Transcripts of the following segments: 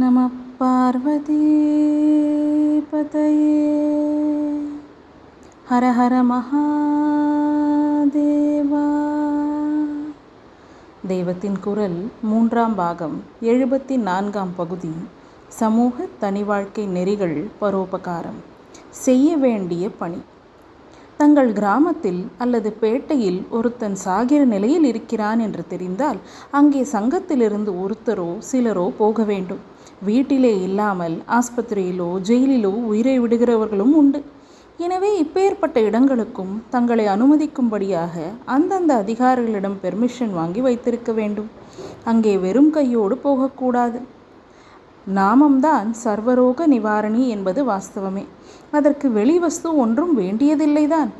நம பார்வதி பதையே ஹர ஹர மகாதேவா. தெய்வத்தின் குரல் 3ஆம் பாகம் 74ஆம் பகுதி. சமூக தனி வாழ்க்கை நெறிகள் பரோபகாரம். செய்ய வேண்டிய பணி. தங்கள் கிராமத்தில் அல்லது பேட்டையில் ஒருத்தன் சாகிற நிலையில் இருக்கிறான் என்று தெரிந்தால் அங்கே சங்கத்திலிருந்து ஒருத்தரோ சிலரோ போக வேண்டும். வீட்டிலே இல்லாமல் ஆஸ்பத்திரியிலோ ஜெயிலிலோ உயிரை விடுகிறவர்களும் உண்டு. எனவே இப்பேற்பட்ட இடங்களுக்கும் தங்களை அனுமதிக்கும்படியாக அந்தந்த அதிகாரிகளிடம் பெர்மிஷன் வாங்கி வைத்திருக்க வேண்டும். அங்கே வெறும் கையோடு போகக்கூடாது. நாமம்தான் சர்வரோக நிவாரணி என்பது வாஸ்தவமே. அதற்கு வெளிவஸ்து ஒன்றும் வேண்டியதில்லைதான்.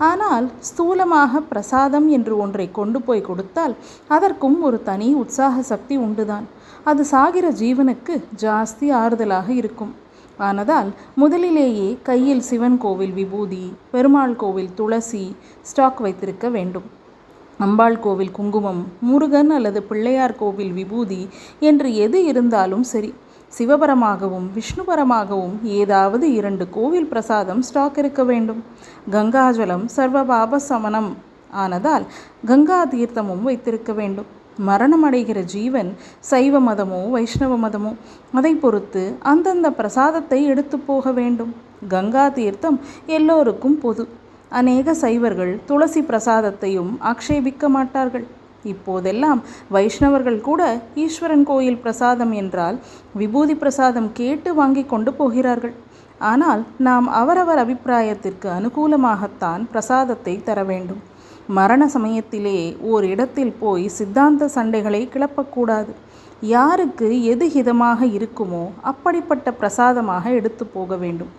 ஆனால் ஸ்தூலமாக பிரசாதம் என்று ஒன்றை கொண்டு போய் கொடுத்தால் அதற்கும் ஒரு தனி உற்சாக சக்தி உண்டுதான். அது சாகிற ஜீவனுக்கு ஜாஸ்தி ஆறுதலாக இருக்கும். ஆனதால் முதலிலேயே கையில் சிவன் கோவில் விபூதி, பெருமாள் கோவில் துளசி ஸ்டாக் வைத்திருக்க வேண்டும். அம்பாள் கோவில் குங்குமம், முருகன் அல்லது பிள்ளையார் கோவில் விபூதி என்று எது இருந்தாலும் சரி. சிவபரமாகவும் விஷ்ணுபரமாகவும் ஏதாவது 2 கோவில் பிரசாதம் ஸ்டாக் இருக்க வேண்டும். கங்காஜலம் சர்வபாப சமனம் ஆனதால் கங்கா தீர்த்தமும் வைத்திருக்க வேண்டும். மரணமடைகிற ஜீவன் சைவ மதமோ வைஷ்ணவ மதமோ அதை பொறுத்து அந்தந்த பிரசாதத்தை எடுத்து போக வேண்டும். கங்கா தீர்த்தம் எல்லோருக்கும் பொது. அநேக சைவர்கள் துளசி பிரசாதத்தையும் ஆக்ஷேபிக்க மாட்டார்கள். இப்போதெல்லாம் வைஷ்ணவர்கள் கூட ஈஸ்வரன் கோயில் பிரசாதம் என்றால் விபூதி பிரசாதம் கேட்டு வாங்கி கொண்டு போகிறார்கள். ஆனால் நாம் அவரவர் அபிப்பிராயத்திற்கு அனுகூலமாகத்தான் பிரசாதத்தை தர வேண்டும். மரண சமயத்திலே ஓர் இடத்தில் போய் சித்தாந்த சண்டைகளை கிளப்பக்கூடாது. யாருக்கு எது ஹிதமாக இருக்குமோ அப்படிப்பட்ட பிரசாதமாக எடுத்து போக வேண்டும்.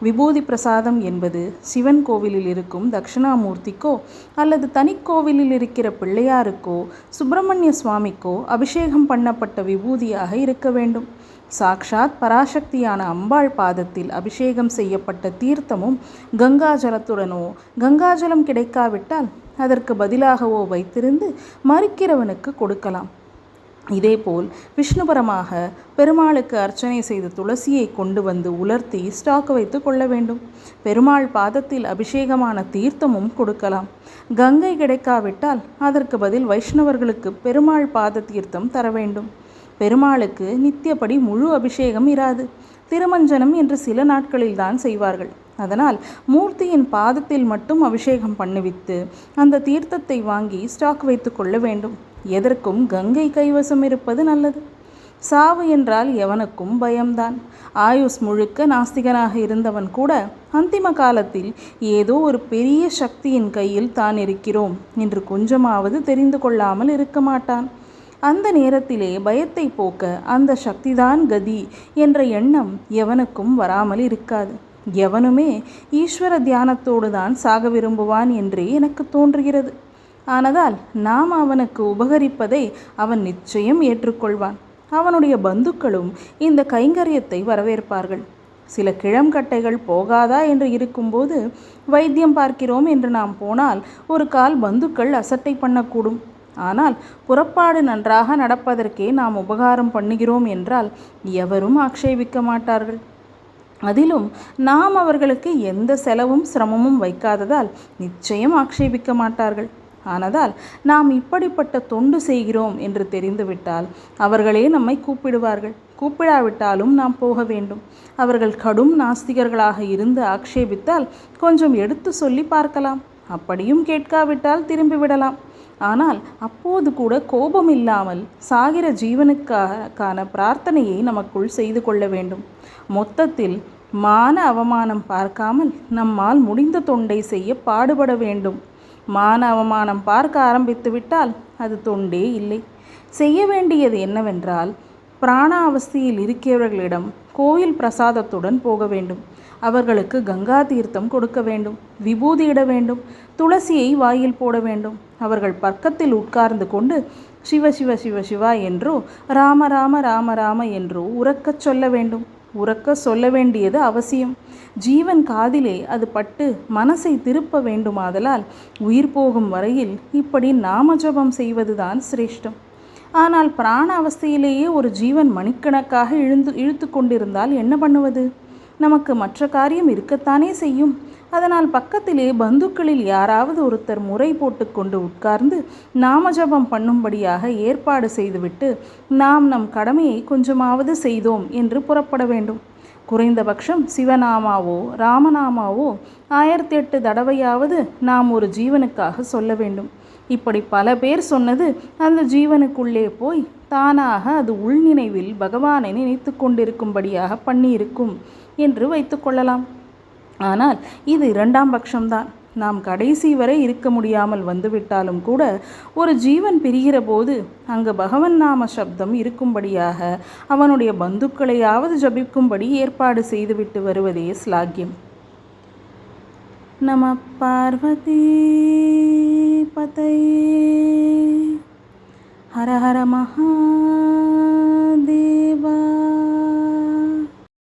விபூதி பிரசாதம் என்பது சிவன் கோவிலில் இருக்கும் தட்சிணாமூர்த்திக்கோ அல்லது தனிக்கோவிலில் இருக்கிற பிள்ளையாருக்கோ சுப்பிரமணிய சுவாமிக்கோ அபிஷேகம் பண்ணப்பட்ட விபூதியாக இருக்க வேண்டும். சாக்ஷாத் பராசக்தியான அம்பாள் பாதத்தில் அபிஷேகம் செய்யப்பட்ட தீர்த்தமும் கங்காஜலத்துடனோ, கங்காஜலம் கிடைக்காவிட்டால் அதற்கு பதிலாகவோ வைத்திருந்து மறிக்கிறவனுக்கு கொடுக்கலாம். இதேபோல் விஷ்ணுபரமாக பெருமாளுக்கு அர்ச்சனை செய்து துளசியை கொண்டு வந்து உலர்த்தி ஸ்டாக் வைத்து கொள்ள வேண்டும். பெருமாள் பாதத்தில் அபிஷேகமான தீர்த்தமும் கொடுக்கலாம். கங்கை கிடைக்காவிட்டால் அதற்கு பதில் வைஷ்ணவர்களுக்கு பெருமாள் பாத தீர்த்தம் தர வேண்டும். பெருமாளுக்கு நித்தியப்படி முழு அபிஷேகம் இராது. திருமஞ்சனம் என்று சில நாட்களில் தான் செய்வார்கள். அதனால் மூர்த்தியின் பாதத்தில் மட்டும் அபிஷேகம் பண்ணிவித்து அந்த தீர்த்தத்தை வாங்கி ஸ்டாக் வைத்து கொள்ள வேண்டும். எதற்கும் கங்கை கைவசம் இருப்பது நல்லது. சாவு என்றால் எவனுக்கும் பயம்தான். ஆயுஸ் முழுக்க நாஸ்திகனாக இருந்தவன் கூட அந்திம காலத்தில் ஏதோ ஒரு பெரிய சக்தியின் கையில் தான் இருக்கிறோம் என்று கொஞ்சமாவது தெரிந்து கொள்ளாமல் இருக்க மாட்டான். அந்த நேரத்திலே பயத்தை போக்க அந்த சக்திதான் கதி என்ற எண்ணம் எவனுக்கும் வராமல் இருக்காது. எவனுமே ஈஸ்வர தியானத்தோடு தான் சாக விரும்புவான் என்றே எனக்கு தோன்றுகிறது. ஆனதால் நாம் அவனுக்கு உபகரிப்பதை அவன் நிச்சயம் ஏற்றுக்கொள்வான். அவனுடைய பந்துக்களும் இந்த கைங்கரியத்தை வரவேற்பார்கள். சில கிழம்கட்டைகள் போகாதா என்று இருக்கும்போது வைத்தியம் பார்க்கிறோம் என்று நாம் போனால் ஒரு கால் பந்துக்கள் அசட்டை பண்ணக்கூடும். ஆனால் புறப்பாடு நன்றாக நடப்பதற்கே நாம் உபகாரம் பண்ணுகிறோம் என்றால் எவரும் ஆக்ஷேபிக்க மாட்டார்கள். அதிலும் நாம் அவர்களுக்கு எந்த செலவும் சிரமமும் வைக்காததால் நிச்சயம் ஆக்ஷேபிக்க மாட்டார்கள். ஆனதால் நாம் இப்படிப்பட்ட தொண்டு செய்கிறோம் என்று தெரிந்துவிட்டால் அவர்களே நம்மை கூப்பிடுவார்கள். கூப்பிடாவிட்டாலும் நாம் போக வேண்டும். அவர்கள் கடும் நாஸ்திகர்களாக இருந்து ஆக்ஷேபித்தால் கொஞ்சம் எடுத்து சொல்லி பார்க்கலாம். அப்படியும் கேட்காவிட்டால் திரும்பிவிடலாம். ஆனால் அப்போது கூட கோபம் இல்லாமல் சாகிற ஜீவனுக்கான பிரார்த்தனையை நமக்குள் செய்து கொள்ள வேண்டும். மொத்தத்தில் மான அவமானம் பார்க்காமல் நம்மால் முடிந்த தொண்டை செய்ய பாடுபட வேண்டும். மான அவமானம் பார்க்க ஆரம்பித்து விட்டால் அது தொண்டே இல்லை. செய்ய வேண்டியது என்னவென்றால் பிராணாவஸ்தையில் இருக்கிறவர்களிடம் கோயில் பிரசாதத்துடன் போக வேண்டும். அவர்களுக்கு கங்கா தீர்த்தம் கொடுக்க வேண்டும். விபூதியிட வேண்டும். துளசியை வாயில் போட வேண்டும். அவர்கள் பக்கத்தில் உட்கார்ந்து கொண்டு சிவ சிவ சிவ சிவா என்றோ ராம ராம ராம ராம என்றோ உறக்கச் சொல்ல வேண்டும். உறக்க சொல்ல வேண்டியது அவசியம். ஜீவன் காதிலே அது பட்டு மனசை திருப்ப வேண்டுமாதலால் உயிர் போகும் வரையில் இப்படி நாம ஜபம் செய்வதுதான் சிரேஷ்டம். ஆனால் பிராண அவஸ்தையிலேயே ஒரு ஜீவன் மணிக்கணக்காக இழுத்து கொண்டிருந்தால் என்ன பண்ணுவது? நமக்கு மற்ற காரியம் இருக்கத்தானே செய்யும். அதனால் பக்கத்திலே பந்துக்களில் யாராவது ஒருத்தர் முறை போட்டு கொண்டு உட்கார்ந்து நாமஜபம் பண்ணும்படியாக ஏற்பாடு செய்துவிட்டு நாம் நம் கடமையை கொஞ்சமாவது செய்தோம் என்று புறப்பட வேண்டும். குறைந்தபட்சம் சிவநாமாவோ ராமநாமாவோ 1008 தடவையாவது நாம் ஒரு ஜீவனுக்காக சொல்ல வேண்டும். இப்படி பல பேர் சொன்னது அந்த ஜீவனுக்குள்ளே போய் தானாக அது உள்நினைவில் பகவானை நினைத்து கொண்டிருக்கும்படியாக பண்ணியிருக்கும் என்று வைத்துக்கொள்ளலாம். ஆனால் இது 2ஆம் பட்சம்தான். நாம் கடைசி வரை இருக்க முடியாமல் வந்துவிட்டாலும் கூட ஒரு ஜீவன் பிரிகிற போது அங்கு பகவன் நாம சப்தம் இருக்கும்படியாக அவனுடைய பந்துக்களையாவது ஜபிக்கும்படி ஏற்பாடு செய்துவிட்டு வருவதே ஸ்லாக்கியம். நம பார்வதி பதையே. ஹர ஹர மகாதேவா.